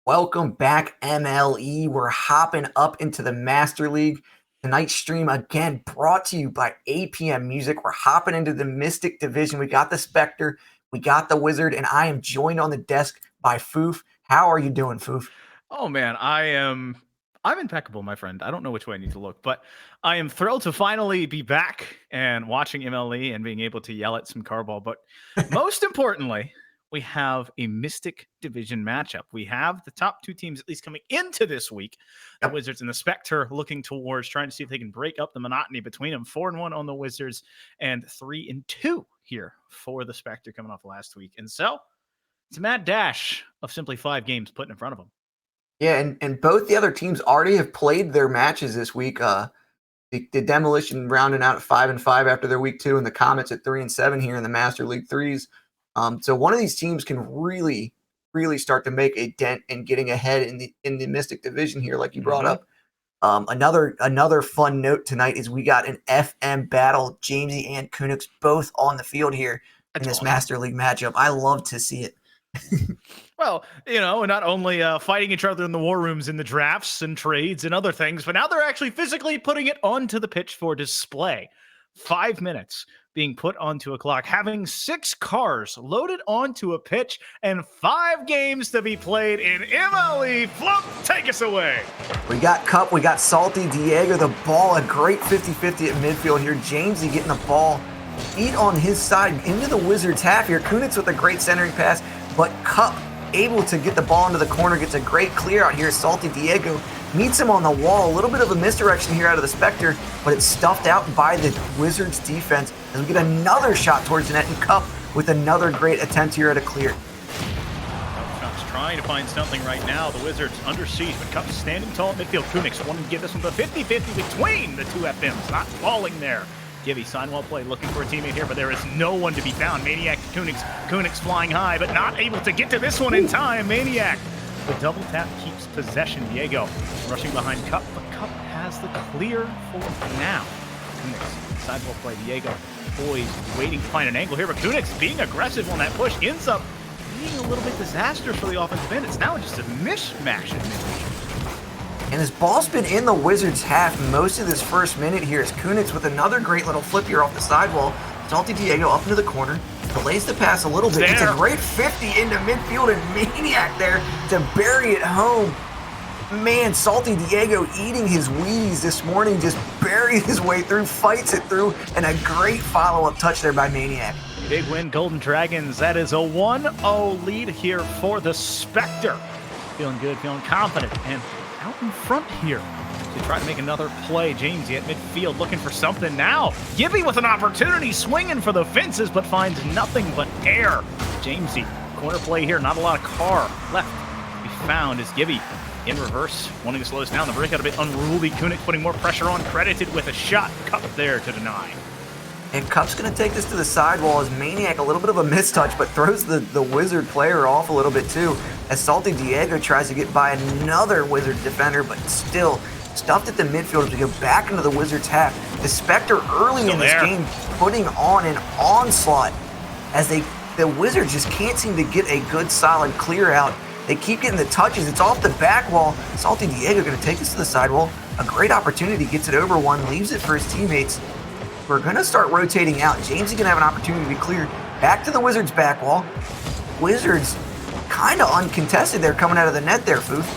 Welcome back, MLE. We're hopping up into the Master League. Tonight's stream, again, brought to you by APM Music. We're hopping into the Mystic Division. We got the Spectre, we got the Wizard, and I am joined on the desk by Foof. How are you doing, Foof? Oh, man, I'm impeccable, my friend. I don't know which way I need to look, but I am thrilled to finally be back and watching MLE and being able to yell at some carball. But most importantly, we have a Mystic Division matchup. We have the top two teams at least coming into this week. The Wizards and the Spectre looking towards trying to see if they can break up the monotony between them. 4-1 on the Wizards and 3-2 here for the Spectre coming off last week. And so it's a mad dash of simply 5 games put in front of them. Yeah, and both the other teams already have played their matches this week. The Demolition rounding out at 5-5 after their week 2, and the Comets at 3-7 here in the Master League 3s. So one of these teams can really start to make a dent in getting ahead in the Mystic Division here, like you brought up. Another fun note tonight is we got an FM battle. Jamesy and Kunix both on the field here in this Master League matchup. I love to see it. Well, not only fighting each other in the war rooms in the drafts and trades and other things, but now they're actually physically putting it onto the pitch for display. 5 minutes being put onto a clock, having 6 cars loaded onto a pitch, and 5 games to be played in MLE. Flump, take us away. We got Cup, we got Salty Diego, the ball, a great 50-50 at midfield here. Jamesy getting the ball feet on his side into the Wizards half here. Kunitz with a great centering pass, but Cup able to get the ball into the corner, gets a great clear out here. Salty Diego meets him on the wall. A little bit of a misdirection here out of the Spectre, but it's stuffed out by the Wizards defense as we get another shot towards the net, and Cup with another great attempt here at a clear. Cup's trying to find something right now. The Wizards under siege, but Cup's standing tall at midfield. Kunix wanting to give this one the 50-50 between the two FMs, not falling there. Gibby, Sidewall play, looking for a teammate here, but there is no one to be found. Maniac, Kunix flying high, but not able to get to this one in time. Maniac, the double tap keeps possession. Diego rushing behind Cup, but Cup has the clear for now. Kunix, Sidewall play, Diego poised, waiting to find an angle here, but Kunix being aggressive on that push ends up being a little bit disastrous for the offensive end. It's now just a mishmash in midfield. And his ball's been in the Wizards' half most of this first minute here as Kunitz with another great little flip here off the sidewall. Salty Diego up into the corner, delays the pass a little bit. It's a great 50 into midfield, and Maniac there to bury it home. Man, Salty Diego eating his Wheaties this morning, just buried his way through, fights it through, and a great follow-up touch there by Maniac. Big win, Golden Dragons. That is a 1-0 lead here for the Spectre. Feeling good, feeling confident, and out in front here to try to make another play. Jamesy at midfield looking for something now. Gibby with an opportunity, swinging for the fences, but finds nothing but air. Jamesy, corner play here, not a lot of car left to be found as Gibby in reverse, wanting to slow us down. The breakout a bit unruly. Kunix putting more pressure on, credited with a shot. Cup there to deny. And Cup's going to take this to the sidewall as Maniac, a little bit of a mistouch, but throws the Wizard player off a little bit too, as Salty Diego tries to get by another Wizard defender, but still stuffed at the midfield as we go back into the Wizards' half. The Spectre early in this game putting on an onslaught as the Wizards just can't seem to get a good solid clear out. They keep getting the touches. It's off the back wall. Salty Diego going to take this to the sidewall. A great opportunity, gets it over one, leaves it for his teammates. We're going to start rotating out. Jamesy going to have an opportunity to be cleared. Back to the Wizards' back wall. Wizards kind of uncontested there coming out of the net there, Foof.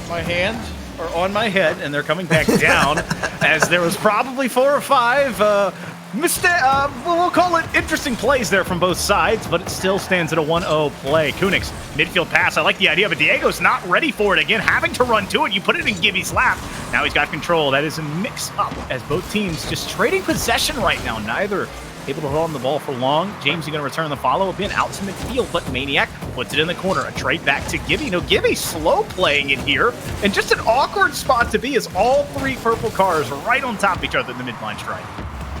My hands are on my head, and they're coming back down as there was probably 4 or 5 we'll call it interesting plays there from both sides, but it still stands at a 1-0 play. Kunix, midfield pass. I like the idea, but Diego's not ready for it again, having to run to it. You put it in Gibby's lap. Now he's got control. That is a mix-up as both teams just trading possession right now. Neither able to hold on the ball for long. Jamesy going to return the follow-up in out to midfield, but Maniac puts it in the corner. A trade back to Gibby. No, Gibby slow playing it here, and just an awkward spot to be as all 3 purple cars right on top of each other in the midline strike.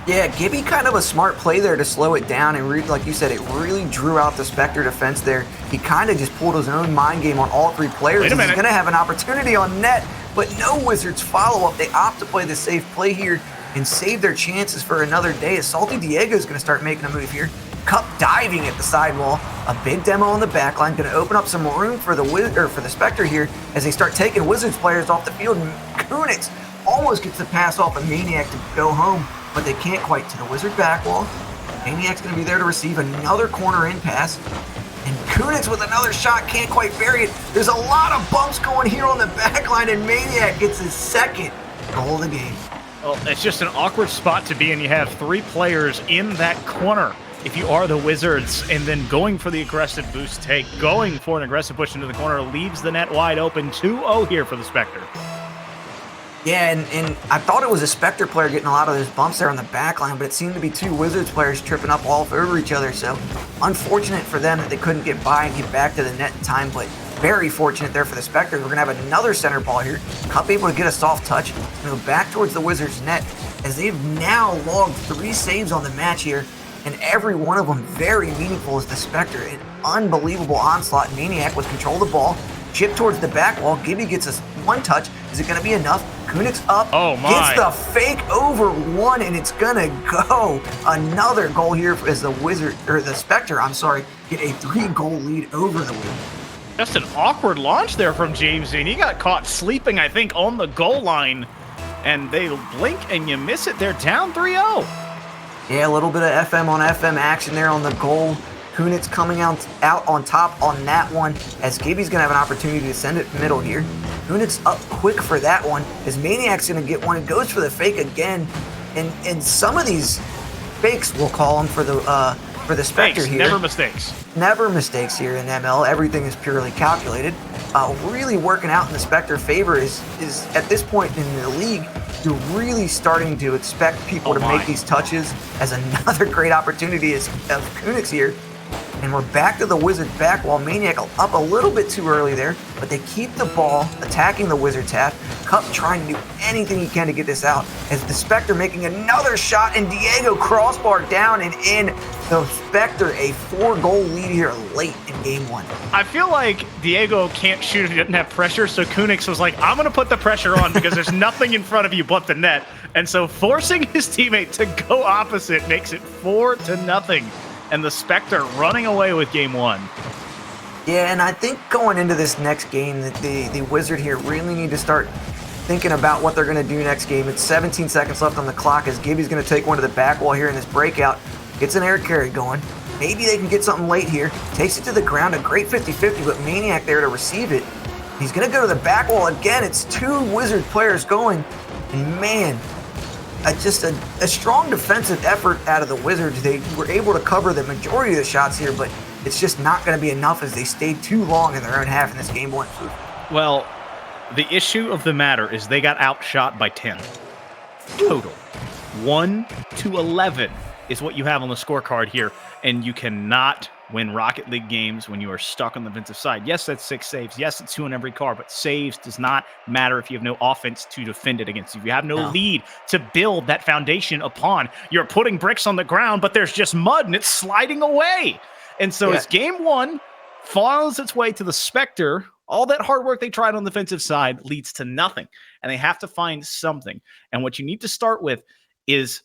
Yeah, Gibby kind of a smart play there to slow it down, and like you said, it really drew out the Spectre defense there. He kind of just pulled his own mind game on all 3 players. He's going to have an opportunity on net, but no Wizards follow-up. They opt to play the safe play here and save their chances for another day as Salty Diego is going to start making a move here. Cup diving at the sidewall. A big demo on the back line, going to open up some room for the Spectre here as they start taking Wizards players off the field. And Kunix almost gets the pass off of Maniac to go home, but they can't quite to the Wizard back wall. Maniac's going to be there to receive another corner in pass. And Kunix with another shot, can't quite bury it. There's a lot of bumps going here on the back line, and Maniac gets his second goal of the game. Well, it's just an awkward spot to be in. You have 3 players in that corner if you are the Wizards, and then going for the aggressive boost take, going for an aggressive push into the corner, leaves the net wide open. 2-0 here for the Spectre. Yeah, and I thought it was a Spectre player getting a lot of those bumps there on the back line, but it seemed to be 2 Wizards players tripping up all over each other. So unfortunate for them that they couldn't get by and get back to the net in time, but very fortunate there for the Spectre. We're going to have another center ball here. Cup able to get a soft touch, go back towards the Wizards net as they've now logged 3 saves on the match here, and every one of them very meaningful as the Spectre. An unbelievable onslaught. Maniac with control of the ball. Chip towards the back wall. Gibby gets us 1 touch. Is it going to be enough? Kunix up. Oh my. Gets the fake over 1, and it's going to go. Another goal here as the Spectre, get a 3-goal lead over the Wizards. Just an awkward launch there from James Dean. He got caught sleeping, I think, on the goal line. And they blink and you miss it. They're down 3-0. Yeah, a little bit of FM on FM action there on the goal. Kunitz coming out on top on that one as Gibby's going to have an opportunity to send it middle here. Kunitz up quick for that one as Maniac's going to get one. It goes for the fake again. And some of these fakes, we'll call them, for the Spectre fakes, here. Never mistakes. Never mistakes here in ML. Everything is purely calculated. Really working out in the Spectre favor is at this point in the league, you're really starting to expect people to make these touches as another great opportunity of Kunix here. And we're back to the Wizard back wall. Maniac up a little bit too early there, but they keep the ball attacking the Wizards half. Cup trying to do anything he can to get this out as the Spectre making another shot, and Diego crossbar down and in. The Spectre a 4-goal lead here late in game 1. I feel like Diego can't shoot if he doesn't have pressure, so Kunix was like, I'm going to put the pressure on because there's nothing in front of you but the net. And so forcing his teammate to go opposite makes it 4-0. And the Spectre running away with game 1. Yeah, and I think going into this next game that the Wizard here really need to start thinking about what they're going to do next game. It's 17 seconds left on the clock as Gibby's going to take one to the back wall here in this breakout. Gets an air carry going. Maybe they can get something late here. Takes it to the ground. A great 50-50, but Maniac there to receive it. He's going to go to the back wall again. It's 2 Wizard players going. And man, just a strong defensive effort out of the Wizards. They were able to cover the majority of the shots here, but it's just not going to be enough as they stayed too long in their own half in this game 1. Well, the issue of the matter is they got outshot by 10. Total. 1-11 is what you have on the scorecard here, and you cannot win Rocket League games when you are stuck on the defensive side. Yes, that's 6 saves. Yes, it's 2 on every car, but saves does not matter if you have no offense to defend it against you. If you have no lead to build that foundation upon, you're putting bricks on the ground, but there's just mud and it's sliding away. And so as game 1 follows its way to the Spectre, all that hard work they tried on the defensive side leads to nothing, and they have to find something. And what you need to start with is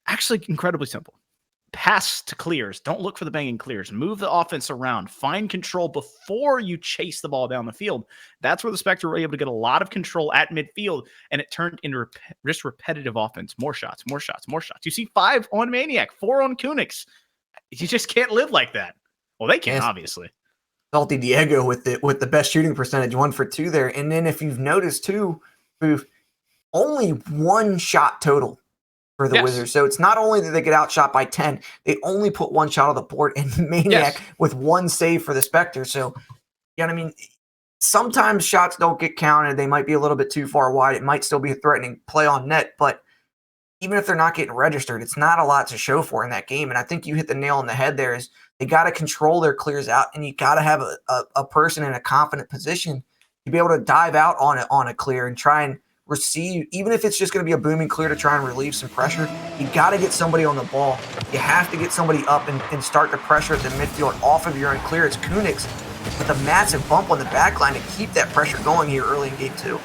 actually incredibly simple. Pass to clears. Don't look for the banging clears. Move the offense around. Find control before you chase the ball down the field. That's where the Spectre were able to get a lot of control at midfield, and it turned into just repetitive offense. More shots, more shots, more shots. You see 5 on Maniac, 4 on Kunix. You just can't live like that. Well, they can, obviously. Salty Diego with the best shooting percentage, 1 for 2 there. And then if you've noticed too, only 1 shot total for the Wizards. So it's not only that they get outshot by 10, they only put 1 shot on the board, and Maniac with 1 save for the Spectre. So, you know what I mean? Sometimes shots don't get counted. They might be a little bit too far wide. It might still be a threatening play on net, but even if they're not getting registered, it's not a lot to show for in that game. And I think you hit the nail on the head there is they got to control their clears out, and you got to have a person in a confident position to be able to dive out on a clear and try and receive, even if it's just going to be a booming clear to try and relieve some pressure. You got to get somebody on the ball. You have to get somebody up and start the pressure at the midfield off of your own clear. It's Kunix with a massive bump on the back line to keep that pressure going here early in game 2.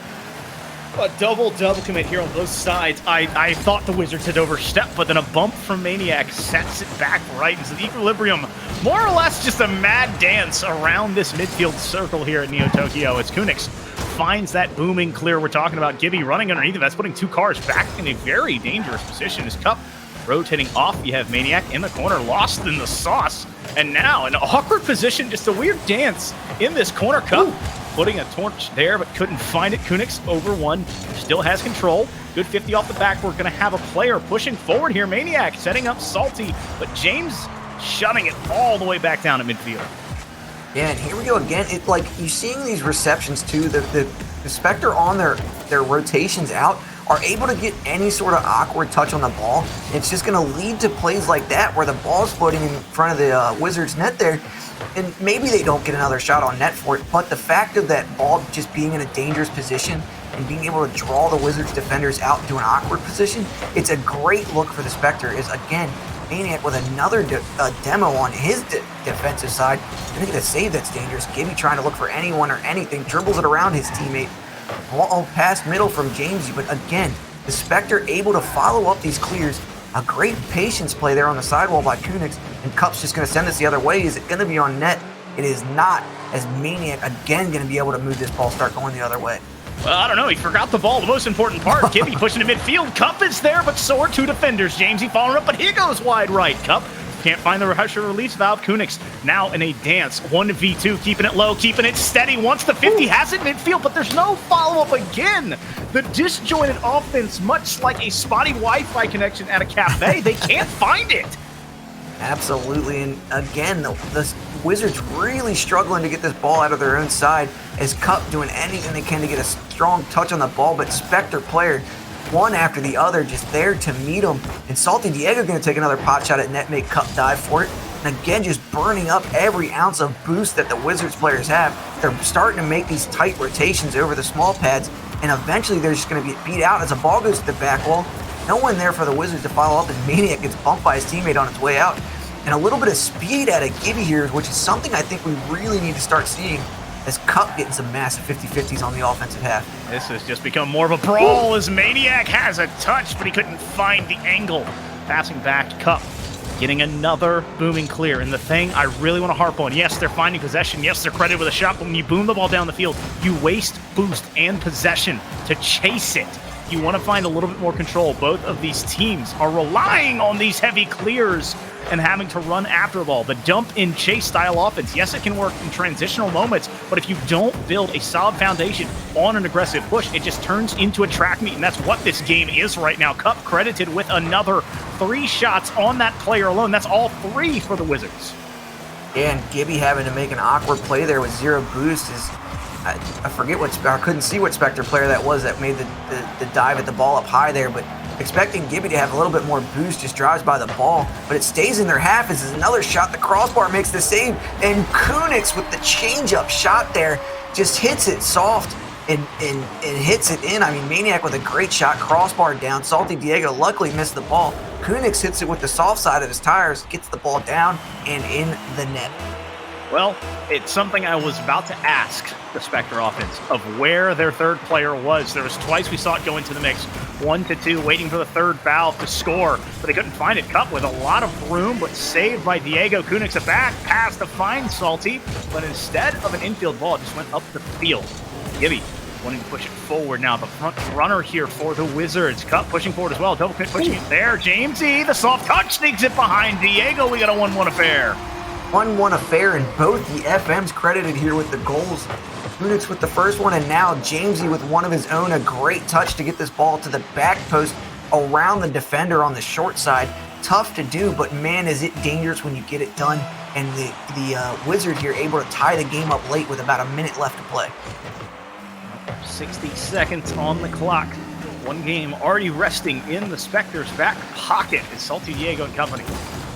A double commit here on both sides. I thought the Wizards had overstepped, but then a bump from Maniac sets it back right into the equilibrium. More or less just a mad dance around this midfield circle here at Neo Tokyo as Kunix finds that booming clear we're talking about. Gibby running underneath it. That's putting two cars back in a very dangerous position. His Cup rotating off. You have Maniac in the corner, lost in the sauce. And now an awkward position, just a weird dance in this corner. Cup putting a torch there, but couldn't find it. Kunix over one, still has control. Good 50 off the back. We're going to have a player pushing forward here. Maniac setting up Salty, but James shutting it all the way back down at midfield. Yeah, and here we go again. It's like you're seeing these receptions too. The Spectre on their rotations out are able to get any sort of awkward touch on the ball. It's just going to lead to plays like that where the ball's floating in front of the Wizards net there. And maybe they don't get another shot on net for it, but the fact of that ball just being in a dangerous position and being able to draw the Wizards defenders out into an awkward position, it's a great look for the Spectre. Is again, Maniac with another demo on his defensive side. Gonna get a save that's dangerous. Gibby trying to look for anyone or anything, dribbles it around his teammate. Ball past middle from Jamesy, but again, the Spectre able to follow up these clears. A great patience play there on the sidewall by Kunix, and Cup's just going to send this the other way. Is it going to be on net? It is not, as Maniac again going to be able to move this ball, start going the other way. Well, I don't know. He forgot the ball. The most important part. Gibby pushing to midfield. Cup is there, but so are two defenders. Jamesy following up, but he goes wide right. Cup can't find the pressure release valve. Kunix now in a dance. 1v2, keeping it low, keeping it steady. Once the 50 has it midfield, but there's no follow-up again. The disjointed offense, much like a spotty Wi-Fi connection at a cafe, they can't find it. Absolutely, and again, the Wizards really struggling to get this ball out of their own side as Cup doing anything they can to get a strong touch on the ball, but Spectre player, one after the other, just there to meet him. And Salty Diego going to take another pot shot at net, make Cup dive for it. And again, just burning up every ounce of boost that the Wizards players have. They're starting to make these tight rotations over the small pads, and eventually they're just going to get beat out as the ball goes to the back wall. No one there for the Wizards to follow up, and Maniac gets bumped by his teammate on its way out. And a little bit of speed out of Gibby here, which is something I think we really need to start seeing, as Cup getting some massive 50-50s on the offensive half. This has just become more of a brawl as Maniac has a touch, but he couldn't find the angle. Passing back to Cup, getting another booming clear. And the thing I really want to harp on, yes, they're finding possession. Yes, they're credited with a shot, but when you boom the ball down the field, you waste boost and possession to chase it. You want to find a little bit more control. Both of these teams are relying on these heavy clears and having to run after the ball. The dump in chase style offense, yes, it can work in transitional moments, but if you don't build a solid foundation on an aggressive push, it just turns into a track meet, and that's what this game is right now. Cup credited with another 3 shots on that player alone. That's all 3 for the Wizards. Yeah, and Gibby having to make an awkward play there with 0 boost is, I forget I couldn't see what Spectre player that was that made the dive at the ball up high there, but expecting Gibby to have a little bit more boost, just drives by the ball, but it stays in their half. This is another shot. The crossbar makes the save, and Kunix with the change-up shot there just hits it soft and hits it in. I mean, Maniac with a great shot, crossbar down. Salty Diego luckily missed the ball. Kunix hits it with the soft side of his tires, gets the ball down and in the net. Well, it's something I was about to ask the Spectre offense of where their third player was. There was twice we saw it go into the mix. 1-2, waiting for the third valve to score, but they couldn't find it. Cup with a lot of room, but saved by Diego. Kunix a back pass to find Salty, but instead of an infield ball, it just went up the field. Gibby wanting to push it forward now. The front runner here for the Wizards. Cup pushing forward as well. Double commit pushing it there. Jamesy, the soft touch sneaks it behind Diego. We got a 1-1 affair. 1-1 affair, and both the FMs credited here with the goals. Kunix with the first one, and now Jamesy with one of his own. A great touch to get this ball to the back post around the defender on the short side. Tough to do, but man, is it dangerous when you get it done. And the Wizard here able to tie the game up late with about a minute left to play. 60 seconds on the clock. One game already resting in the Spectre's back pocket as Salty Diego and company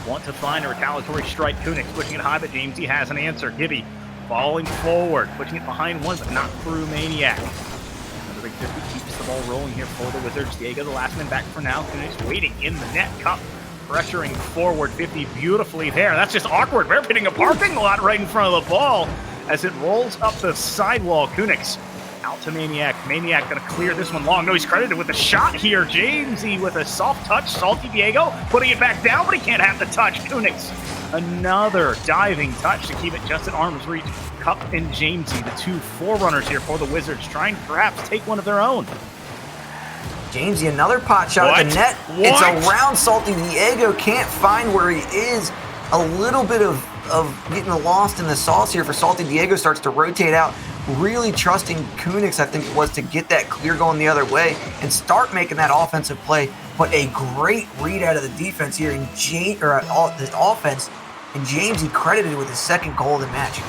want to find a retaliatory strike. Kunix pushing it high, but Jamesy has an answer. Gibby falling forward, pushing it behind one, but not through Maniac. Another big 50 keeps the ball rolling here for the Wizards. Diego, the last man back for now. Kunix waiting in the net. Cup pressuring forward. 50 beautifully there. That's just awkward. We're hitting a parking lot right in front of the ball as it rolls up the sidewall. Kunix Out to Maniac. Maniac gonna clear this one long. No, he's credited with a shot here. Jamesy with a soft touch. Salty Diego putting it back down, but he can't have the touch. Kunix, another diving touch to keep it just at arm's reach. Cup and Jamesy, the two forerunners here for the Wizards, trying to perhaps take one of their own. Jamesy, another pot shot at the net. It's around Salty Diego. Can't find where he is. A little bit of getting lost in the sauce here for Salty Diego. Starts to rotate out. Really trusting Kunix, I think it was, to get that clear going the other way and start making that offensive play. But a great read out of the defense here in the offense. And Jamesy credited with his second goal of the match.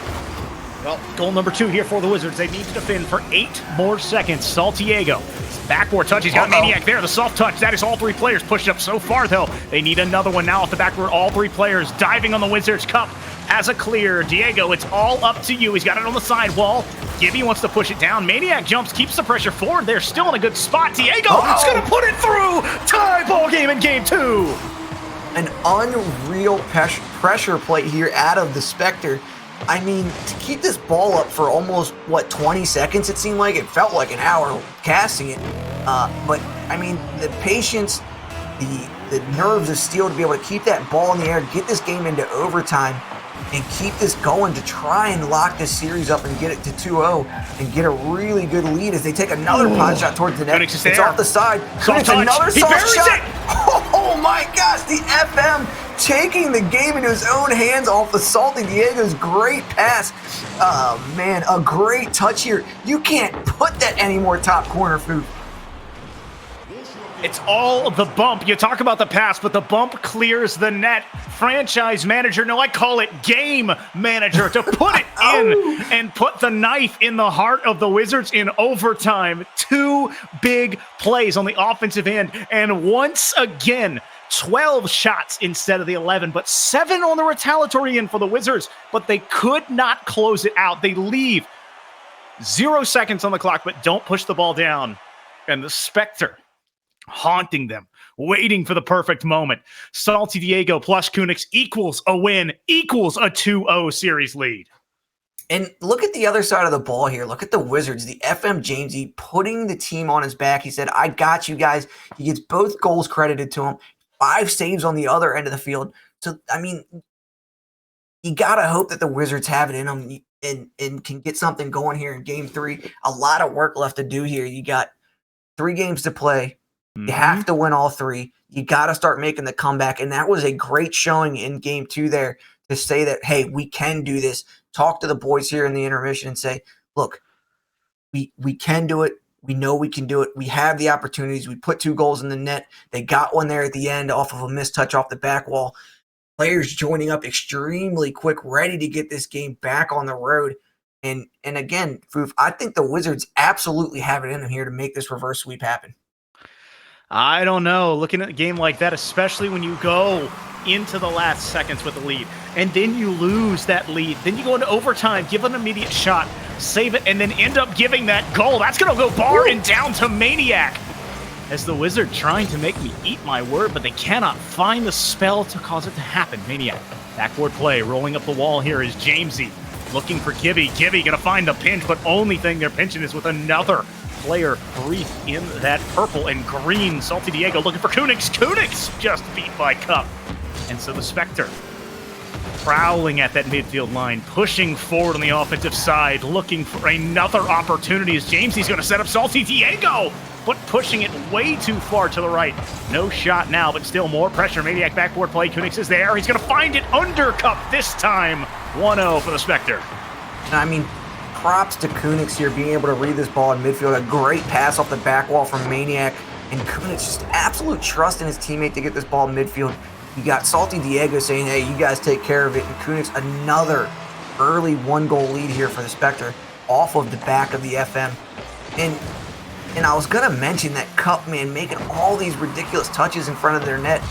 Well, goal number 2 here for the Wizards. They need to defend for 8 more seconds. Saltiago, backboard touch. He's got Maniac there. The soft touch. That is all 3 players pushed up so far, though. They need another one now off the backboard. All 3 players diving on the Wizards. Cup has a clear. Diego, it's all up to you. He's got it on the sidewall. Gibby wants to push it down. Maniac jumps, keeps the pressure forward. They're still in a good spot. Diego is going to put it through. Tie ball game in game 2. An unreal pressure play here out of the Spectre. I mean, to keep this ball up for almost, 20 seconds, it seemed like? It felt like an hour casting it. But, I mean, the patience, the nerves of steel to be able to keep that ball in the air, get this game into overtime, and keep this going to try and lock this series up and get it to 2-0 and get a really good lead as they take another pot shot towards the net. It's off the side. It's another soft shot. Oh my gosh, the FM taking the game into his own hands off the Salty Diego's great pass. Oh man, a great touch here. You can't put that any more top corner, Food. It's all the bump. You talk about the pass, but the bump clears the net. Franchise manager, no, I call it game manager, to put it in and put the knife in the heart of the Wizards in overtime. 2 big plays on the offensive end, and once again, 12 shots instead of the 11, but 7 on the retaliatory end for the Wizards, but they could not close it out. They leave 0 seconds on the clock, but don't push the ball down. And the Spectre haunting them, waiting for the perfect moment. Salty Diego plus Kunix equals a win, equals a 2-0 series lead. And look at the other side of the ball here. Look at the Wizards, the FM Jamesy putting the team on his back. He said, I got you guys. He gets both goals credited to him. 5 saves on the other end of the field. So, I mean, you got to hope that the Wizards have it in them and can get something going here in game 3. A lot of work left to do here. You got 3 games to play. You have to win all 3. You got to start making the comeback. And that was a great showing in game 2 there to say that, hey, we can do this. Talk to the boys here in the intermission and say, look, we can do it. We know we can do it. We have the opportunities. We put 2 goals in the net. They got one there at the end off of a missed touch off the back wall. Players joining up extremely quick, ready to get this game back on the road. And again, Foof, I think the Wizards absolutely have it in them here to make this reverse sweep happen. I don't know. Looking at a game like that, especially when you go into the last seconds with the lead, and then you lose that lead, then you go into overtime, give an immediate shot, save it, and then end up giving that goal. That's going to go bar and down to Maniac. As the Wizard trying to make me eat my word, but they cannot find the spell to cause it to happen. Maniac, backboard play, rolling up the wall here is Jamesy, looking for Gibby. Gibby going to find the pinch, but only thing they're pinching is with another player brief in that purple and green. Salty Diego looking for Kunix. Kunix just beat by Cup. And so the Spectre prowling at that midfield line, pushing forward on the offensive side, looking for another opportunity as Jamesy's going to set up Salty Diego, but pushing it way too far to the right. No shot now, but still more pressure. Maniac backboard play. Kunix is there. He's going to find it under Cup this time. 1-0 for the Spectre. I mean, props to Kunix here being able to read this ball in midfield. A great pass off the back wall from Maniac. And Kunix just absolute trust in his teammate to get this ball in midfield. You got Salty Diego saying, hey, you guys take care of it. And Kunix, another early 1-goal lead here for the Spectre off of the back of the FM. And I was going to mention that Cup, man, making all these ridiculous touches in front of their net.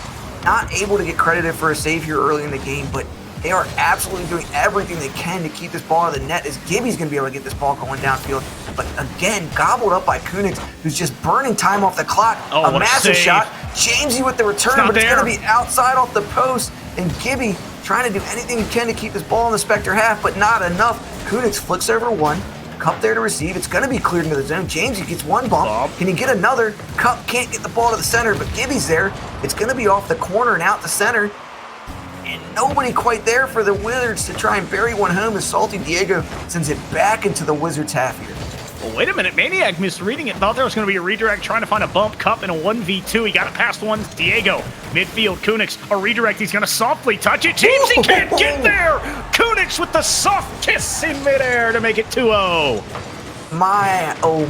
Not able to get credited for a save here early in the game, but they are absolutely doing everything they can to keep this ball out of the net as Gibby's going to be able to get this ball going downfield. But again, gobbled up by Kunix, who's just burning time off the clock. A massive shot. Jamesy with the return, but it's going to be outside off the post. And Gibby trying to do anything he can to keep this ball in the Spectre half, but not enough. Kunix flicks over one, Cup there to receive. It's going to be cleared into the zone. Jamesy gets one bump. Can he get another? Cup can't get the ball to the center, but Gibby's there. It's going to be off the corner and out the center. And nobody quite there for the Wizards to try and bury one home as Salty Diego sends it back into the Wizards half here. Well, wait a minute. Maniac misreading it. Thought there was going to be a redirect trying to find a bump. Cup in a 1v2. He got it past one. Diego. Midfield. Kunix. A redirect. He's going to softly touch it. Jamesy can't get there. Kunix with the soft kiss in midair to make it 2-0. My, oh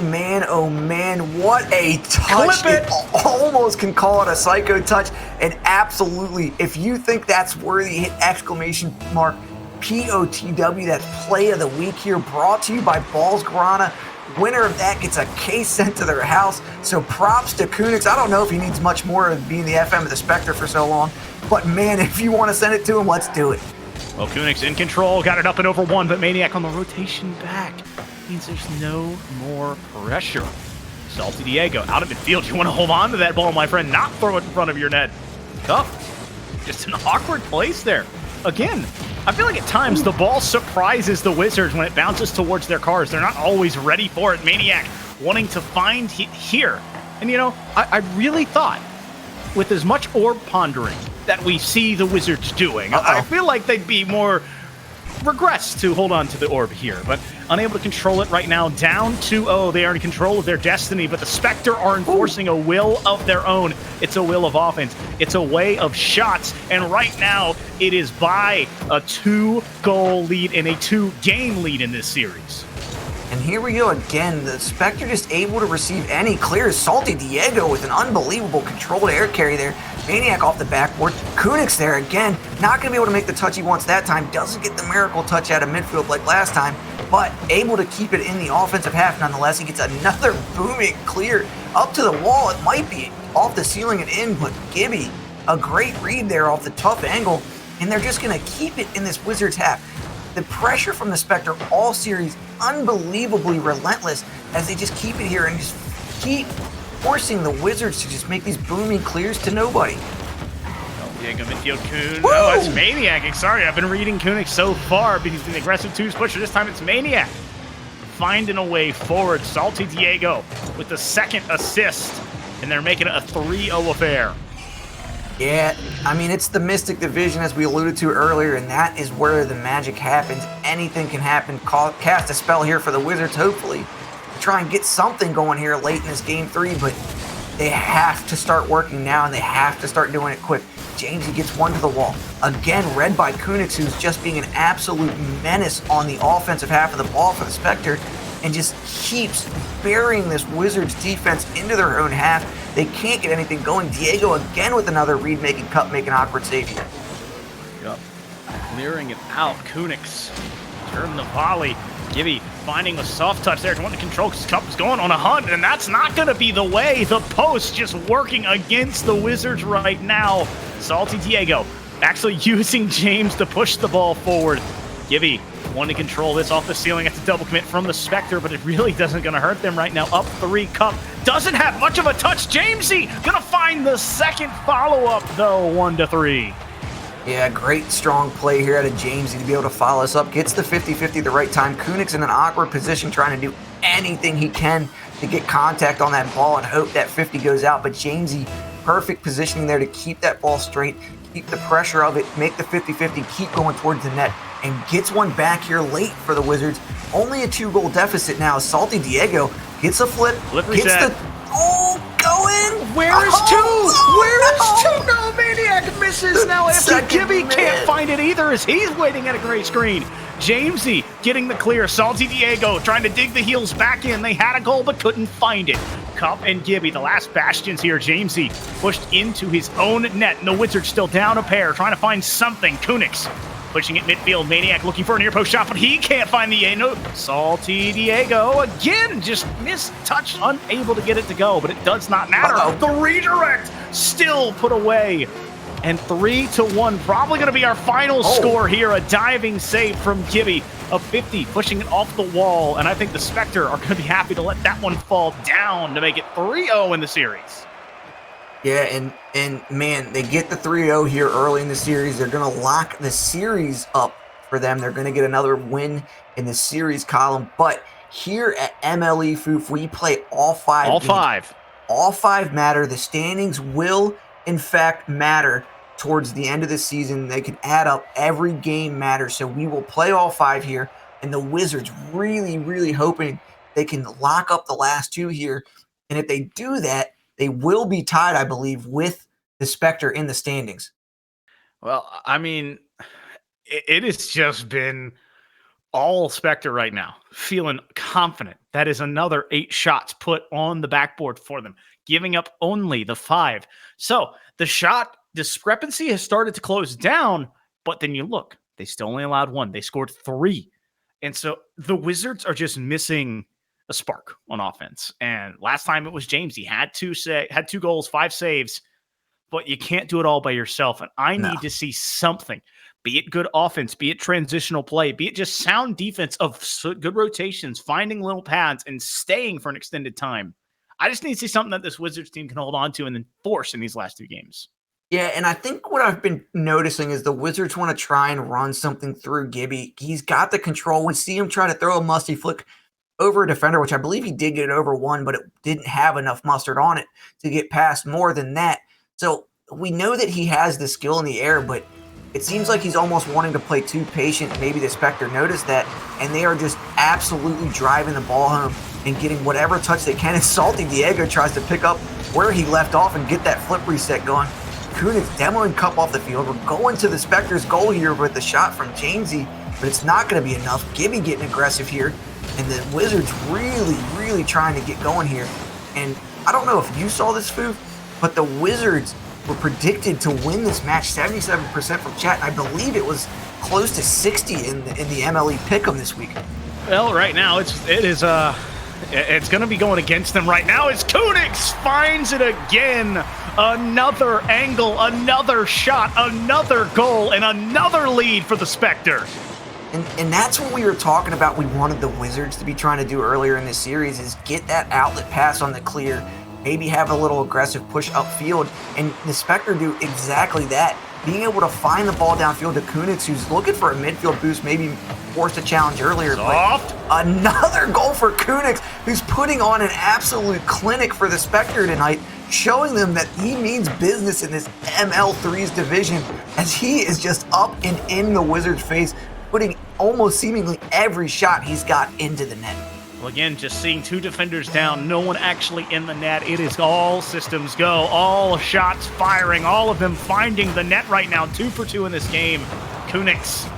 man, what a touch. Clip it. Almost can call it a psycho touch. And absolutely, if you think that's worthy, hit exclamation mark POTW. That's play of the week here, brought to you by Balls Guarana. Winner of that gets a case sent to their house. So props to Kunix. I don't know if he needs much more of being the FM of the Spectre for so long. But man, if you want to send it to him, let's do it. Well, Kunix in control, got it up and over one, but Maniac on the rotation back. Means there's no more pressure. Salty Diego out of midfield. You want to hold on to that ball, my friend, not throw it in front of your net. Tough. Just an awkward place there. Again, I feel like at times the ball surprises the Wizards when it bounces towards their cars. They're not always ready for it. Maniac wanting to find here. And, you know, I really thought with as much orb pondering that we see the Wizards doing, I feel like they'd be more regress to hold on to the orb here, but unable to control it right now. Down 2-0. They are in control of their destiny, but the Spectre are enforcing a will of their own. It's a will of offense. It's a way of shots, and right now it is by a 2-goal lead and a 2-game lead in this series. And here we go again. The Spectre just able to receive any clears. Salty Diego with an unbelievable controlled air carry there. Maniac off the backboard. Kunix there again. Not going to be able to make the touch he wants that time. Doesn't get the miracle touch out of midfield like last time, but able to keep it in the offensive half nonetheless. He gets another booming clear up to the wall. It might be off the ceiling and in, but Gibby, a great read there off the tough angle, and they're just going to keep it in this Wizards half. The pressure from the Spectre all series, unbelievably relentless as they just keep it here and just keep forcing the Wizards to just make these booming clears to nobody. Diego midfield Kun. Oh, it's Maniac. Sorry, I've been reading Kunix so far, but he's been the aggressive twos pusher. This time it's Maniac. Finding a way forward. Salty Diego with the second assist, and they're making it a 3-0 affair. Yeah, I mean, it's the Mystic Division, as we alluded to earlier, and that is where the magic happens. Anything can happen. Cast a spell here for the Wizards, hopefully, to try and get something going here late in this Game 3, but they have to start working now, and they have to start doing it quick. Jamesy gets one to the wall. Again, read by Kunix, who's just being an absolute menace on the offensive half of the ball for the Spectre, and just keeps burying this Wizards defense into their own half. They can't get anything going. Diego again with another read, making Cup make an awkward save here. Yep. Clearing it out. Kunix turn the volley. Gibby finding a soft touch there to want to control because Cup is going on a hunt, and that's not going to be the way. The post just working against the Wizards right now. Salty Diego actually using James to push the ball forward. Gibby wanting to control this off the ceiling. It's a double commit from the Spectre, but it really doesn't going to hurt them right now. Up 3, Cup doesn't have much of a touch. Jamesy going to find the second follow-up, though, 1-3. Yeah, great strong play here out of Jamesy to be able to follow us up. Gets the 50-50 at the right time. Kunix in an awkward position trying to do anything he can to get contact on that ball and hope that 50 goes out. But Jamesy, perfect positioning there to keep that ball straight, keep the pressure of it, make the 50-50, keep going towards the net, and gets one back here late for the Wizards. Only a 2-goal deficit now. Salty Diego gets a flip, gets the... Oh, go in! Where is 2? Where is 2? No, Maniac misses now after Gibby can't find it either as he's waiting at a gray screen. Jamesy getting the clear. Salty Diego trying to dig the heels back in. They had a goal but couldn't find it. Cup and Gibby, the last bastions here. Jamesy pushed into his own net, and the Wizards still down a pair, trying to find something. Kunix pushing it midfield. Maniac looking for a near post shot, but he can't find the no. Salty Diego again, just missed touch, unable to get it to go, but it does not matter. The redirect still put away. And 3-1, probably going to be our final score here. A diving save from Gibby, a 50, pushing it off the wall. And I think the Spectre are going to be happy to let that one fall down to make it 3-0 in the series. Yeah, and man, they get the 3-0 here early in the series. They're going to lock the series up for them. They're going to get another win in the series column. But here at MLE Foof, we play all 5 All games. 5. All 5 matter. The standings will, in fact, matter towards the end of the season. They can add up. Every game matters. So we will play all 5 here. And the Wizards really, really hoping they can lock up the last 2 here. And if they do that, they will be tied, I believe, with the Spectre in the standings. Well, I mean, it has just been all Spectre right now, feeling confident. That is another 8 shots put on the backboard for them, giving up only the 5. So the shot discrepancy has started to close down, but then you look, they still only allowed 1. They scored 3. And so the Wizards are just missing a spark on offense. And last time it was James. He had 2 goals, 5 saves, but you can't do it all by yourself. And I need to see something. Be it good offense, be it transitional play, be it just sound defense of good rotations, finding little pads and staying for an extended time. I just need to see something that this Wizards team can hold on to and then force in these last 2 games. Yeah, and I think what I've been noticing is the Wizards want to try and run something through Gibby. He's got the control. We see him try to throw a musty flick over a defender, which I believe he did get over one, but it didn't have enough mustard on it to get past more than that. So we know that he has the skill in the air, but it seems like he's almost wanting to play too patient. Maybe the Spectre noticed that, and they are just absolutely driving the ball home and getting whatever touch they can. And Salty Diego tries to pick up where he left off and get that flip reset going. Kunitz demoing Cup off the field. We're going to the Spectre's goal here with the shot from Jamesy, but it's not going to be enough. Gibby getting aggressive here, and the Wizards really, really trying to get going here. And I don't know if you saw this, Foo, but the Wizards were predicted to win this match 77% from chat. I believe it was close to 60 in the MLE pick'em this week. Well, right now it's going to be going against them right now as Kunitz finds it again. Another angle, another shot, another goal, and another lead for the Spectre. And that's what we were talking about. We wanted the Wizards to be trying to do earlier in this series is get that outlet pass on the clear, maybe have a little aggressive push upfield, and the Spectre do exactly that. Being able to find the ball downfield to Kunitz, who's looking for a midfield boost, maybe forced a challenge earlier. Soft. But another goal for Kunitz, who's putting on an absolute clinic for the Spectre tonight, showing them that he means business in this ML3's division, as he is just up and in the Wizards' face, putting almost seemingly every shot he's got into the net. Well, again, just seeing 2 defenders down, no one actually in the net. It is all systems go, all shots firing, all of them finding the net right now. 2 for 2 in this game. Kunitz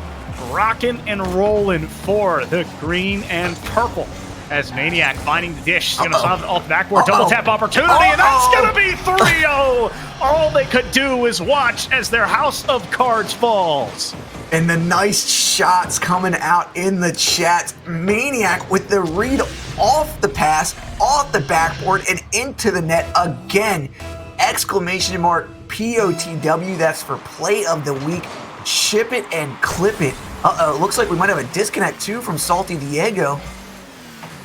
rocking and rolling for the green and purple as Maniac finding the dish. He's going to solve it off the backboard. Double tap opportunity, and that's going to be 3-0. All they could do is watch as their house of cards falls. And the nice shots coming out in the chat. Maniac with the read off the pass, off the backboard, and into the net again. Exclamation mark POTW. That's for play of the week. Ship it and clip it. Looks like we might have a disconnect too from Salty Diego.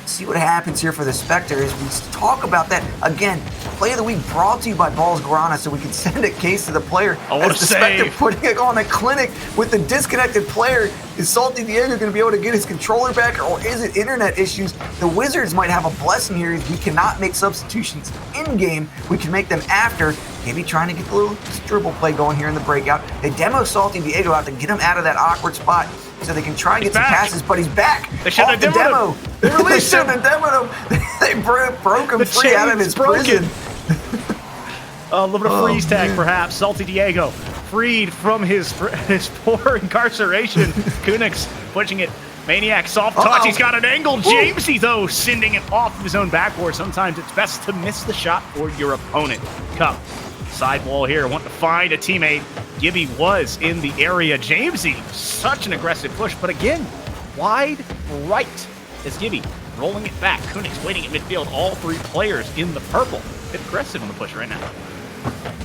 See what happens here for the Spectre as we talk about that. Again, play of the week brought to you by Balls Guarana, so we can send a case to the player. As the Spectre putting it on a clinic with the disconnected player. Is Salty Diego going to be able to get his controller back, or is it internet issues? The Wizards might have a blessing here. We cannot make substitutions in-game. We can make them after. Maybe trying to get the little dribble play going here in the breakout. They demo Salty Diego out to get him out of that awkward spot so they can try and get some passes, but he's back. They should have demoed him. They released him and demoed him. They broke him free out of his prison. A little bit of freeze tag, perhaps. Salty Diego freed from his poor incarceration. Kunitz pushing it. Maniac soft touch. He's got an angle. Jamesy, though, sending it off of his own backboard. Sometimes it's best to miss the shot for your opponent. Cup. Sidewall here. Want to find a teammate. Gibby was in the area. Jamesy, such an aggressive push, but again, wide right is Gibby rolling it back. Kunitz waiting at midfield. All 3 players in the purple. Bit aggressive on the push right now.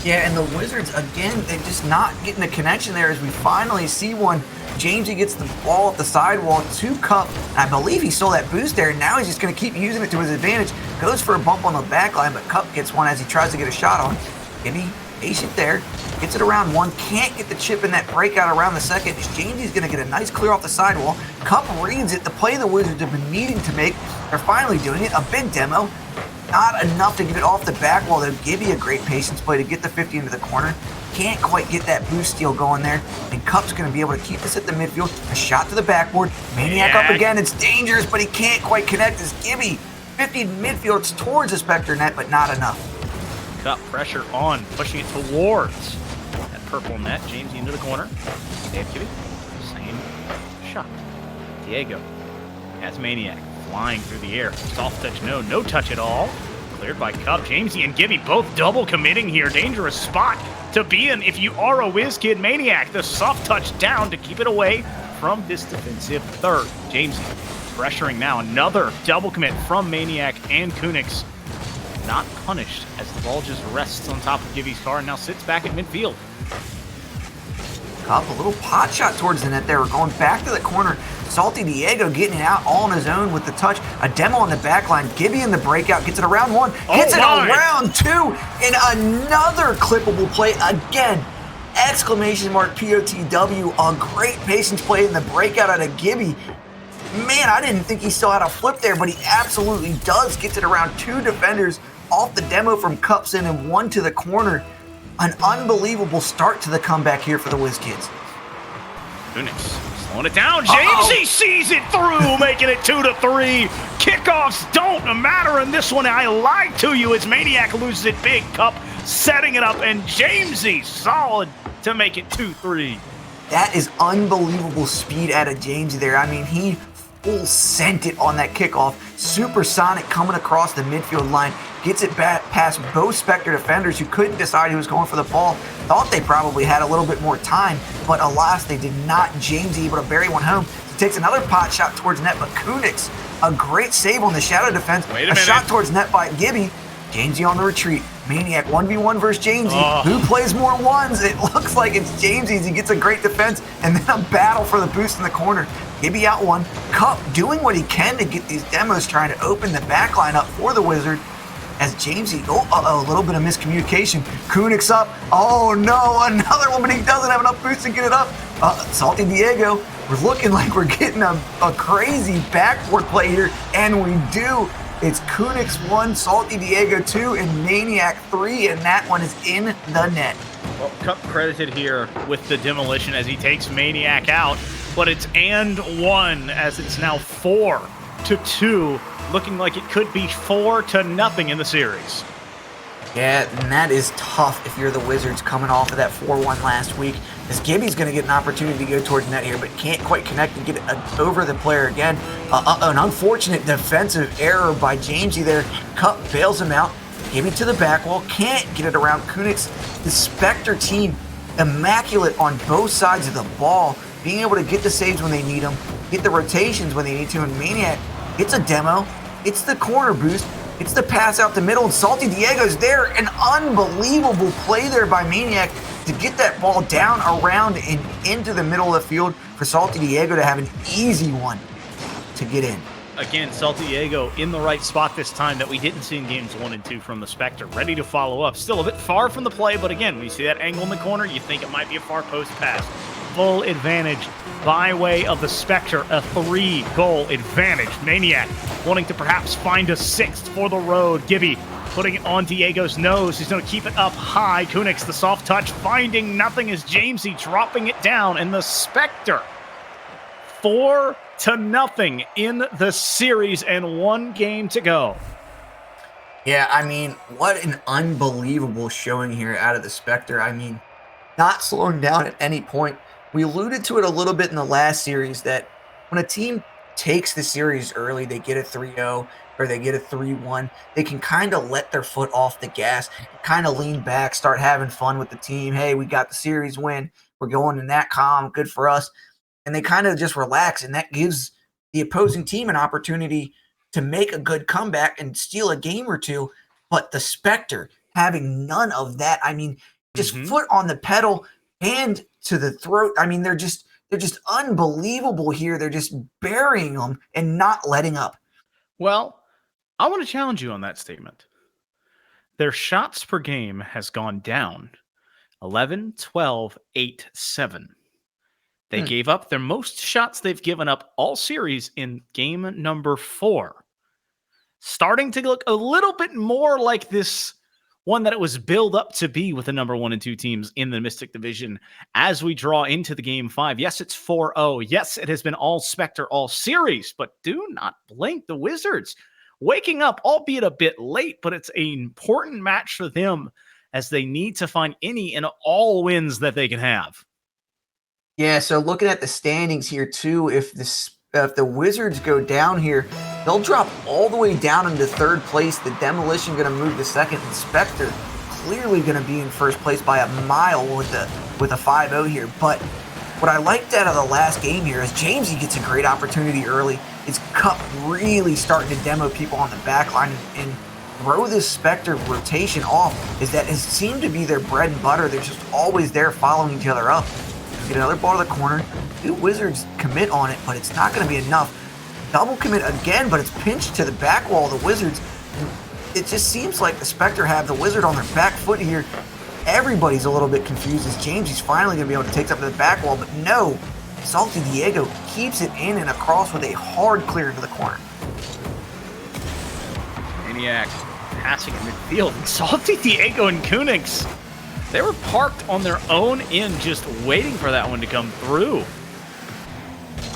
Yeah, and the Wizards, again, they're just not getting the connection there as we finally see one. Jamesy gets the ball at the sidewall to Cup. I believe he saw that boost there, and now he's just going to keep using it to his advantage. Goes for a bump on the back line, but Cup gets one as he tries to get a shot on. Gibby patient there, gets it around one, can't get the chip in that breakout around the second. Jamie's going to get a nice clear off the sidewall. Cup reads it, the play the Wizards have been needing to make. They're finally doing it. A big demo. Not enough to get it off the back wall. They'll give you a great patience play to get the 50 into the corner. Can't quite get that boost steal going there. And Cup's going to be able to keep this at the midfield. A shot to the backboard. Maniac up again. It's dangerous, but he can't quite connect as Gibby 50 midfield. It's towards the Spectre net, but not enough. Cup pressure on, pushing it towards that purple net. Jamesy into the corner. Dave Gibby, same shot. Diego has Maniac flying through the air. Soft touch, no touch at all. Cleared by Cup. Jamesy and Gibby both double committing here. Dangerous spot to be in if you are a whiz kid. Maniac, the soft touch down to keep it away from this defensive third. Jamesy pressuring now. Another double commit from Maniac and Kunix. Not punished as the ball just rests on top of Gibby's car and now sits back at midfield. Cup, a little pot shot towards the net there. We're going back to the corner. Salty Diego getting it out all on his own with the touch. A demo on the back line. Gibby in the breakout. Gets it around one. Hits it around two. And another clippable play again. Exclamation mark POTW. A great patience play in the breakout out of Gibby. Man, I didn't think he still had a flip there, but he absolutely does. Gets it around two defenders off the demo from Cupson and one to the corner. An unbelievable start to the comeback here for the WizKids. Kunix slowing it down. Jamesy sees it through, making it 2-3. Kickoffs don't matter in this one. I lied to you as Maniac loses it big. Cup setting it up, and Jamesy solid to make it 2-3. That is unbelievable speed out of Jamesy there. I mean, he full sent it on that kickoff. Supersonic coming across the midfield line. Gets it back past both Spectre defenders who couldn't decide who was going for the ball. Thought they probably had a little bit more time, but alas, they did not. Jamesy able to bury one home. He takes another pot shot towards net, but Kunix, a great save on the shadow defense. A shot towards net by Gibby. Jamesy on the retreat. Maniac 1v1 versus Jamesy. Who plays more ones? It looks like it's Jamesy. He gets a great defense and then a battle for the boost in the corner. Gibby out one. Cup doing what he can to get these demos, trying to open the back line up for the Wizard. As Jamesy, a little bit of miscommunication. Kunix up. Oh no, another one, but he doesn't have enough boost to get it up. Salty Diego, we're looking like we're getting a crazy backboard play here, and we do. It's Kunix 1, Salty Diego 2, and Maniac 3, and that one is in the net. Well, Cup credited here with the demolition as he takes Maniac out, but it's and 1 as it's now 4-2. Looking like it could be 4-0 in the series. Yeah, and that is tough if you're the Wizards coming off of that 4-1 last week. As Gibby's going to get an opportunity to go towards net here, but can't quite connect and get it over the player again. An unfortunate defensive error by Jamesy there. Cup bails him out. Gibby to the back wall. Can't get it around Kunix. The Spectre team, immaculate on both sides of the ball. Being able to get the saves when they need them. Get the rotations when they need to. And Maniac, it's a demo. It's the corner boost. It's the pass out the middle, and Salty Diego's there. An unbelievable play there by Maniac to get that ball down, around, and into the middle of the field for Salty Diego to have an easy one to get in. Again, Salty Diego in the right spot this time that we didn't see in games 1 and 2 from the Spectre. Ready to follow up. Still a bit far from the play, but again, when you see that angle in the corner, you think it might be a far post pass. Full advantage by way of the Spectre, a 3-goal advantage. Maniac wanting to perhaps find a 6th for the road. Gibby putting it on Diego's nose. He's going to keep it up high. Kunix, the soft touch, finding nothing as Jamesy dropping it down. And the Spectre, 4-0 in the series and 1 game to go. Yeah, I mean, what an unbelievable showing here out of the Spectre. I mean, not slowing down at any point. We alluded to it a little bit in the last series that when a team takes the series early, they get a 3-0 or they get a 3-1, they can kind of let their foot off the gas, kind of lean back, start having fun with the team. Hey, we got the series win. We're going in that calm. Good for us. And they kind of just relax, and that gives the opposing team an opportunity to make a good comeback and steal a game or two. But the Spectre having none of that. I mean, just foot on the pedal, hand to the throat. I mean, they're just unbelievable here. They're just burying them and not letting up. Well, I want to challenge you on that statement. Their shots per game has gone down, 11, 12, 8, 7. They gave up their most shots they've given up all series in game number 4. Starting to look a little bit more like this one that it was billed up to be with the number 1 and 2 teams in the Mystic Division as we draw into the game 5. Yes, it's 4-0. Yes, it has been all Spectre all series, but do not blink. The Wizards waking up, albeit a bit late, but it's an important match for them as they need to find any and all wins that they can have. Yeah, so looking at the standings here too, if the Wizards go down here, they'll drop all the way down into 3rd place. The Demolition going to move to 2nd, and Spectre clearly going to be in 1st place by a mile with a 5-0 here. But what I liked out of the last game here is Jamesy gets a great opportunity early. Is Cup really starting to demo people on the back line and throw this Spectre rotation off? Is that has seemed to be their bread and butter. They're just always there following each other up. Get another ball to the corner. The Wizards commit on it, but it's not going to be enough. Double commit again, but it's pinched to the back wall of the Wizards. It just seems like the Spectre have the Wizard on their back foot here. Everybody's a little bit confused as Jamesy's finally going to be able to take something to the back wall, but no. Salty Diego keeps it in and across with a hard clear to the corner. Maniac passing in midfield. Salty Diego and Kunix, they were parked on their own end, just waiting for that one to come through.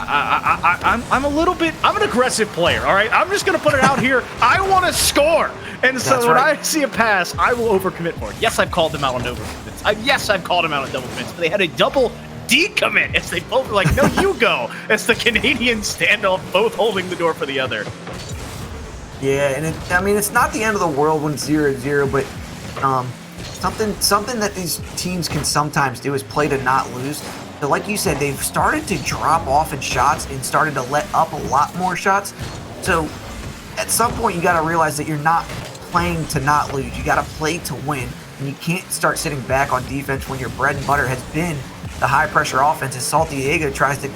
I'm a little bit, I'm an aggressive player, all right? I'm just going to put it out here. I want to score. And so when I see a pass, I will overcommit for it. Yes, I've called them out on overcommits. Yes, I've called them out on double commits, but they had a double decommit as they both were like, no, you go. It's the Canadian standoff, both holding the door for the other. Yeah, and it's not the end of the world when it's 0-0, but something that these teams can sometimes do is play to not lose. So like you said, they've started to drop off in shots and started to let up a lot more shots. So at some point, you got to realize that you're not playing to not lose. You got to play to win, and you can't start sitting back on defense when your bread and butter has been the high-pressure offense as Salty Diego tries to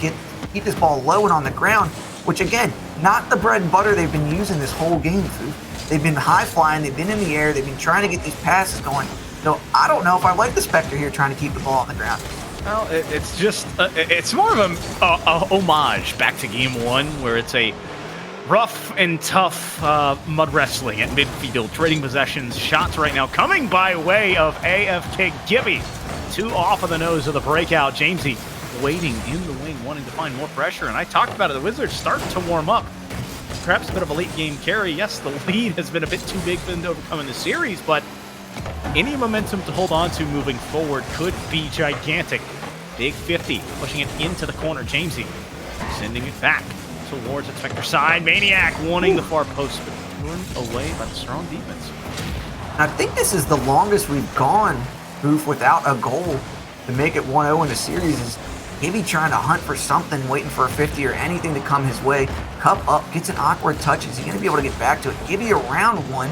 keep this ball low and on the ground, which, again, not the bread and butter they've been using this whole game, Foof. They've been high-flying, they've been in the air, they've been trying to get these passes going. So I don't know if I like the Spectre here trying to keep the ball on the ground. Well, it's just, it's more of a homage back to game 1, where it's a rough and tough mud wrestling at midfield, trading possessions, shots right now coming by way of AFK Gibby. 2 off of the nose of the breakout. Jamesy waiting in the wing, wanting to find more pressure. And I talked about it, the Wizards starting to warm up. Perhaps a bit of a late game carry. Yes, the lead has been a bit too big for them to overcome in the series, but any momentum to hold on to moving forward could be gigantic. Big 50, pushing it into the corner. Jamesy sending it back towards the Spectre side. Maniac wanting the far post, but turned away by the strong defense. I think this is the longest we've gone, Boof, without a goal to make it 1-0 in the series. Is maybe trying to hunt for something, waiting for a 50 or anything to come his way. Cup up, gets an awkward touch. Is he going to be able to get back to it? Give you around one.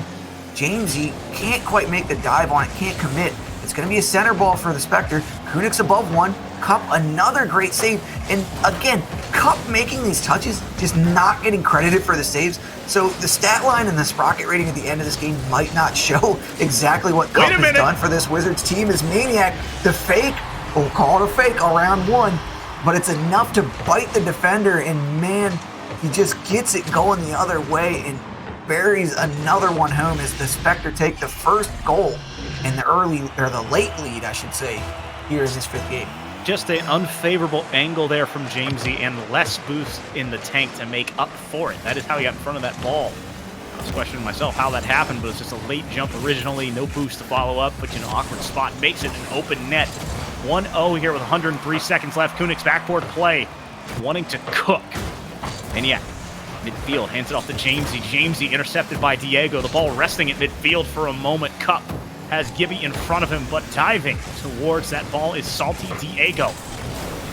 Jamesy can't quite make the dive on it, can't commit. It's going to be a center ball for the Spectre. Kunix above one. Cup, another great save. And again, Cup making these touches, just not getting credited for the saves. So the stat line and the sprocket rating at the end of this game might not show exactly what Cup has done for this Wizards team. As Maniac, the fake, we'll call it a fake, around one. But it's enough to bite the defender, and man, he just gets it going the other way and buries another one home as the Spectre take the first goal in the late lead, I should say, here in this 5th game. Just an unfavorable angle there from Jamesy and less boost in the tank to make up for it. That is how he got in front of that ball. I was questioning myself how that happened, but it's just a late jump originally, no boost to follow up, but an awkward spot makes it an open net. 1-0 here with 103 seconds left. Kunix backboard play, wanting to cook. And yeah, midfield, hands it off to Jamesy. Jamesy intercepted by Diego. The ball resting at midfield for a moment. Cup has Gibby in front of him, but diving towards that ball is Salty Diego.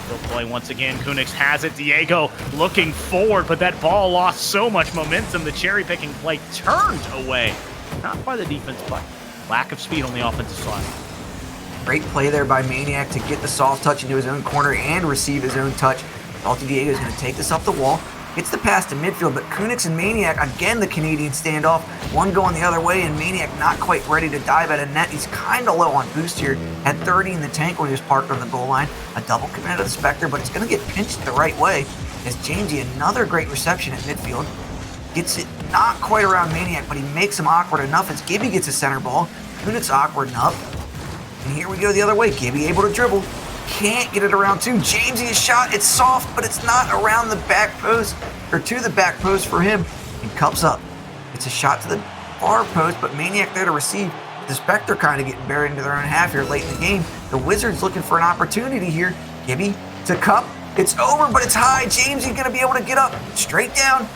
He'll play once again. Kunix has it. Diego looking forward, but that ball lost so much momentum. The cherry-picking play turned away. Not by the defense, but lack of speed on the offensive side. Great play there by Maniac to get the soft touch into his own corner and receive his own touch. Salty Diego is going to take this up the wall. Gets the pass to midfield, but Kunix and Maniac, again the Canadian standoff, one going the other way, and Maniac not quite ready to dive at a net. He's kind of low on boost here, had 30 in the tank when he was parked on the goal line. A double commit of the Spectre, but it's going to get pinched the right way as Jamesy, another great reception at midfield. Gets it not quite around Maniac, but he makes him awkward enough as Gibby gets a center ball. Kunix awkward enough. And here we go the other way. Gibby able to dribble. Can't get it around too. Jamesy is shot. It's soft, but it's not around the back post, or to the back post for him. And cups up. It's a shot to the far post, but Maniac there to receive. The Spectre kind of getting buried into their own half here late in the game. The Wizards looking for an opportunity here. Gibby to Cup. It's over, but it's high. Jamesy going to be able to get up. Straight down.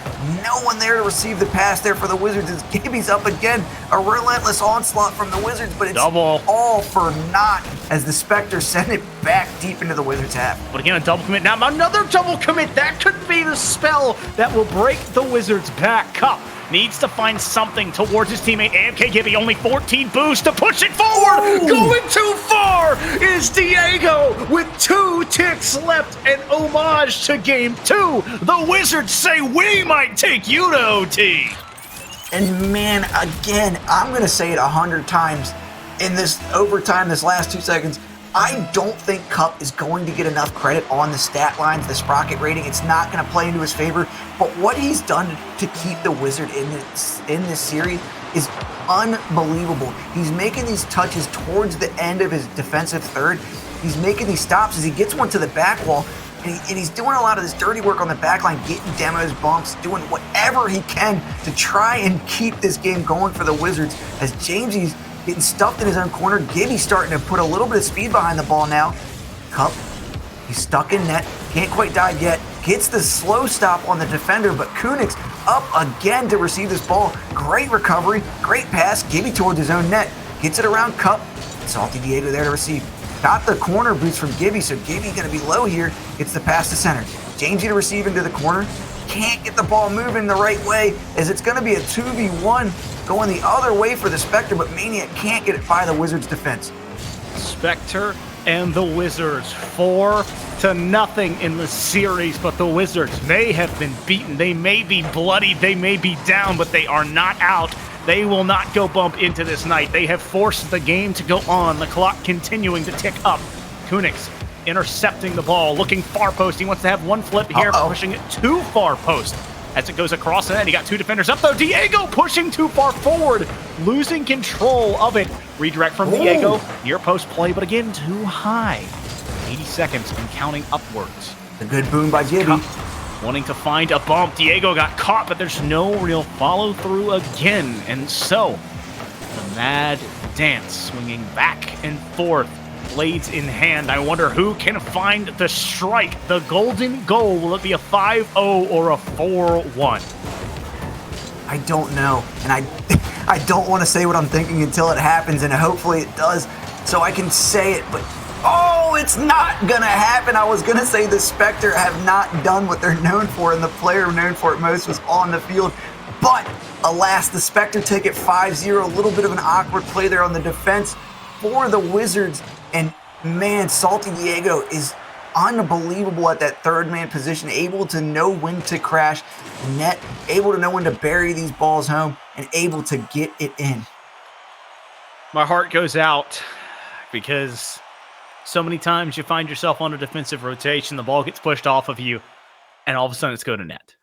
No one there to receive the pass there for the Wizards as Gibby's up again. A relentless onslaught from the Wizards, but it's all for naught as the Spectre send it back deep into the Wizards' half. But again, a double commit. Now another double commit. That could be the spell that will break the Wizards' back. Cup needs to find something towards his teammate. AMK Gibby, only 14 boost to push it forward. Ooh. Going too far is Diego with 2 ticks left. And homage to game 2. The Wizards say we might take you to OT. And man, again, I'm going to say it 100 times in this overtime, this last 2 seconds. I don't think Cup is going to get enough credit on the stat lines, the Sprocket rating. It's not going to play into his favor. But what he's done to keep the Wizard in this series is unbelievable. He's making these touches towards the end of his defensive third. He's making these stops as he gets one to the back wall. And he's doing a lot of this dirty work on the back line, getting demos, bumps, doing whatever he can to try and keep this game going for the Wizards as Jamesy's getting stuffed in his own corner. Gibby's starting to put a little bit of speed behind the ball now. Cup, he's stuck in net. Can't quite dive yet. Gets the slow stop on the defender, but Kunix up again to receive this ball. Great recovery, great pass. Gibby towards his own net. Gets it around Cup. Salty Diego there to receive. Got the corner boost from Gibby, so Gibby going to be low here. Gets the pass to center. Jamesy to receive into the corner. Can't get the ball moving the right way as it's going to be a 2v1 going the other way for the Spectre, but Maniac can't get it by the Wizards' defense. Spectre and the Wizards 4-0 in the series, but the Wizards may have been beaten. They may be bloodied. They may be down, but they are not out. They will not go bump into this night. They have forced the game to go on. The clock continuing to tick up. Kunix intercepting the ball, looking far post. He wants to have one flip here, pushing it too far post. As it goes across the net, he got 2 defenders up though. Diego pushing too far forward, losing control of it. Redirect from Diego, near post play, but again, too high. 80 seconds and counting upwards. A good boom by Gibby. Wanting to find a bump. Diego got caught, but there's no real follow through again. And so, the mad dance swinging back and forth, blades in hand. I wonder who can find the strike, the golden goal. Will it be a 5-0 or a 4-1? I don't know. And I don't want to say what I'm thinking until it happens, and hopefully it does, so I can say it, but it's not gonna happen. I was gonna say the Spectre have not done what they're known for, and the player known for it most was on the field. But alas, the Spectre take it 5-0. A little bit of an awkward play there on the defense for the Wizards. And man, Salty Diego is unbelievable at that third man position, able to know when to crash net, able to know when to bury these balls home, and able to get it in. My heart goes out because so many times you find yourself on a defensive rotation, the ball gets pushed off of you, and all of a sudden it's go to net.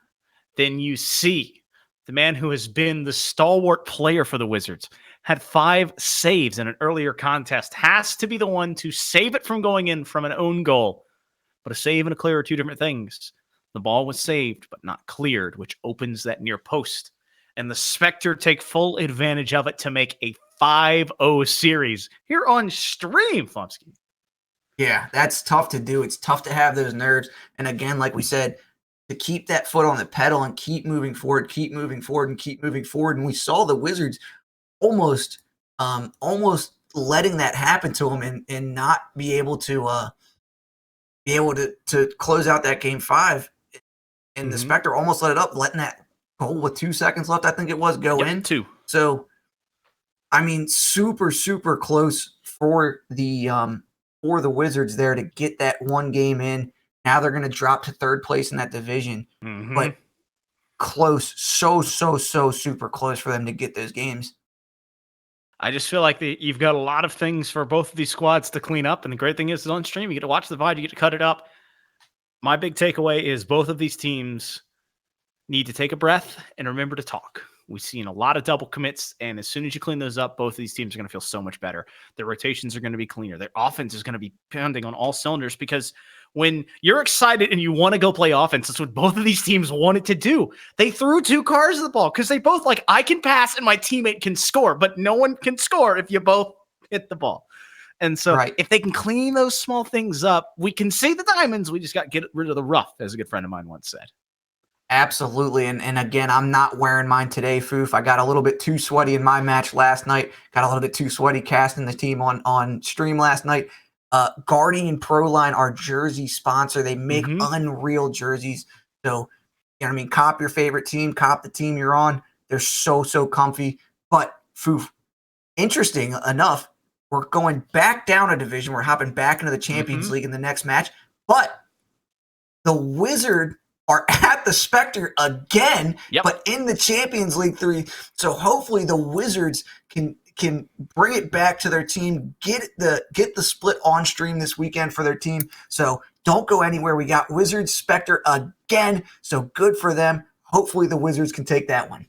Then you see the man who has been the stalwart player for the Wizards, had 5 saves in an earlier contest, has to be the one to save it from going in from an own goal. But a save and a clear are 2 different things. The ball was saved, but not cleared, which opens that near post. And the Spectre take full advantage of it to make a 5-0 series here on stream, Flumsky. Yeah, that's tough to do. It's tough to have those nerves. And again, like we said, to keep that foot on the pedal and keep moving forward, keep moving forward, and keep moving forward. And we saw the Wizards almost letting that happen to them and not be able to close out that game 5. And the Spectre almost let it up, letting that goal with 2 seconds left, I think it was, go in. 2. So, I mean, super, super close for the Wizards there to get that one game in. Now they're going to drop to 3rd place in that division. But close, so super close for them to get those games. I just feel like you've got a lot of things for both of these squads to clean up. And the great thing is on stream, you get to watch the VOD, you get to cut it up. My big takeaway is both of these teams need to take a breath and remember to talk. We've seen a lot of double commits, and as soon as you clean those up, both of these teams are going to feel so much better. Their rotations are going to be cleaner. Their offense is going to be pounding on all cylinders, because when you're excited and you want to go play offense, that's what both of these teams wanted to do. They threw 2 cars at the ball because they both like, I can pass and my teammate can score, but no one can score if you both hit the ball. And so if they can clean those small things up, we can see the diamonds. We just got to get rid of the rough, as a good friend of mine once said. Absolutely. And again, I'm not wearing mine today, Foof. I got a little bit too sweaty in my match last night. Got a little bit too sweaty casting the team on stream last night. Guardian Proline, our jersey sponsor, they make unreal jerseys. So, you know what I mean? Cop your favorite team, cop the team you're on. They're so comfy. But, Foof, interesting enough, we're going back down a division. We're hopping back into the Champions League in the next match. But the Wizard are at the Spectre again, but in the Champions League 3. So hopefully the Wizards can bring it back to their team, get the split on stream this weekend for their team. So don't go anywhere. We got Wizards Spectre again. So good for them. Hopefully the Wizards can take that one.